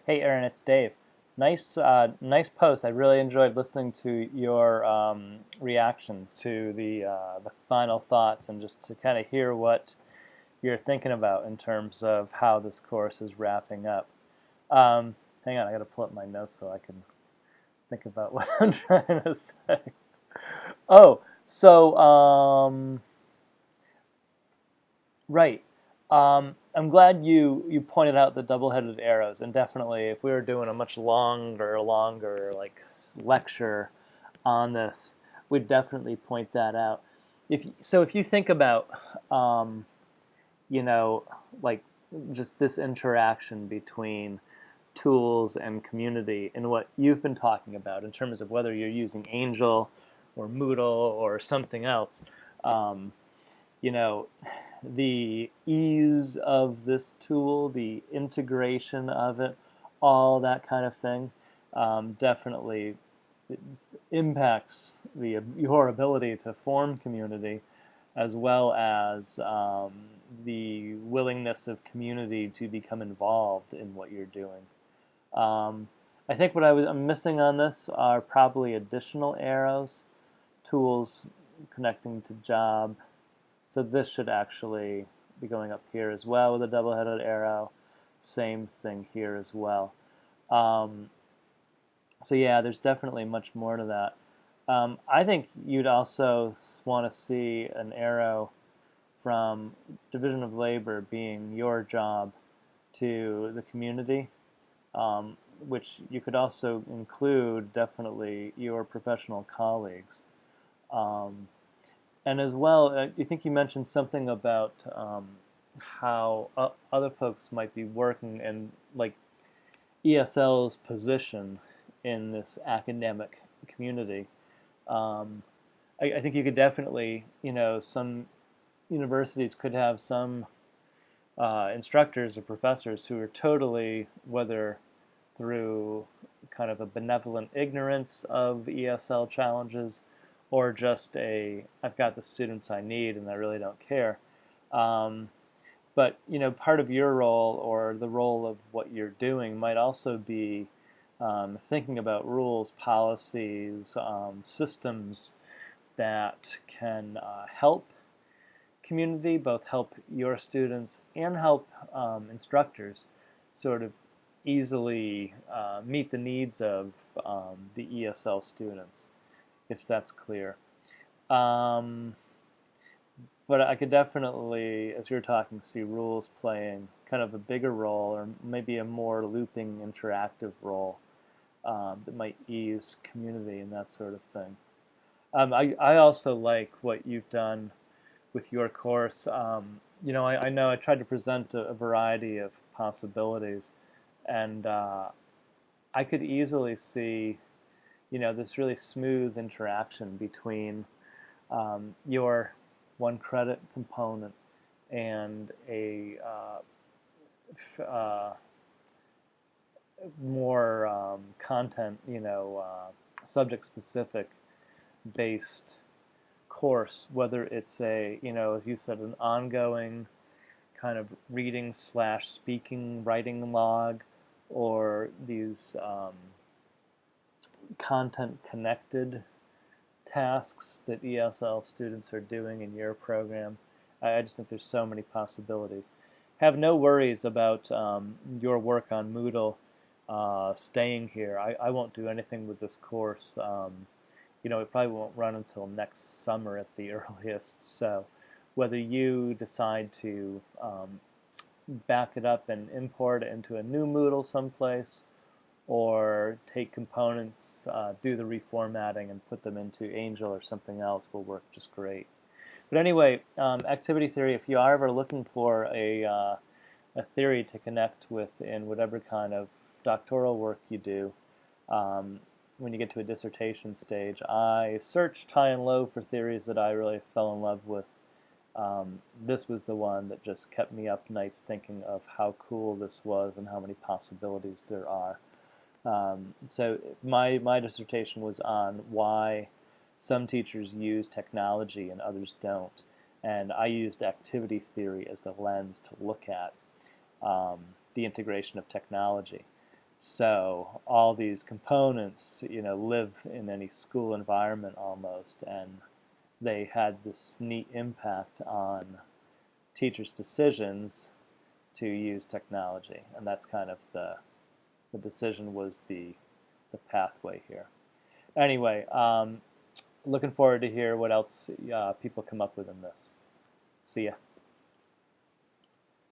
Hey Aaron, it's Dave. Nice post. I really enjoyed listening to your reaction to the final thoughts, and just to kind of hear what you're thinking about in terms of how this course is wrapping up. Um, Hang on, I got to pull up my notes so I can think about what I'm trying to say. Oh, so right. I'm glad you pointed out the double-headed arrows, and definitely, if we were doing a much longer like lecture on this, we'd definitely point that out. If you think about, um, you know, like just this interaction between tools and community, and what you've been talking about in terms of whether you're using Angel or Moodle or something else, um, you know, the ease of this tool, the integration of it, all that kind of thing, definitely impacts your ability to form community, as well as the willingness of community to become involved in what you're doing. Um, I think I'm missing on this are probably additional arrows, tools connecting to job. So this should actually be going up here as well with a double-headed arrow. Same thing here as well. Um, so yeah, there's definitely much more to that. I think you'd also want to see an arrow from division of labor being your job to the community, which you could also include definitely your professional colleagues. Um, And as well, I think you mentioned something about how other folks might be working, and like ESL's position in this academic community. Um, I think you could definitely, some universities could have some instructors or professors who are totally, whether through kind of a benevolent ignorance of ESL challenges, or just I've got the students I need and I really don't care. Um, but part of your role, or the role of what you're doing, might also be thinking about rules, policies, systems that can help community, both help your students and help instructors sort of easily meet the needs of the ESL students, if that's clear. Um, but I could definitely, as you're talking, see rules playing kind of a bigger role, or maybe a more looping, interactive role that might ease community and that sort of thing. I also like what you've done with your course. I know I tried to present a variety of possibilities, and I could easily see, this really smooth interaction between your one credit component and a more content, subject specific based course, whether it's as you said, an ongoing kind of reading slash speaking writing log, or these content connected tasks that ESL students are doing in your program. I just think there's so many possibilities. Have no worries about your work on Moodle staying here. I won't do anything with this course. It probably won't run until next summer at the earliest. So whether you decide to back it up and import it into a new Moodle someplace, or take components, do the reformatting, and put them into Angel or something else, will work just great. But anyway, activity theory, if you are ever looking for a theory to connect with in whatever kind of doctoral work you do, when you get to a dissertation stage, I searched high and low for theories that I really fell in love with. This was the one that just kept me up nights thinking of how cool this was and how many possibilities there are. So my dissertation was on why some teachers use technology and others don't, and I used activity theory as the lens to look at the integration of technology. So all these components, live in any school environment almost, and they had this neat impact on teachers' decisions to use technology, and that's kind of the decision was the pathway here. Anyway, looking forward to hear what else people come up with in this. See ya.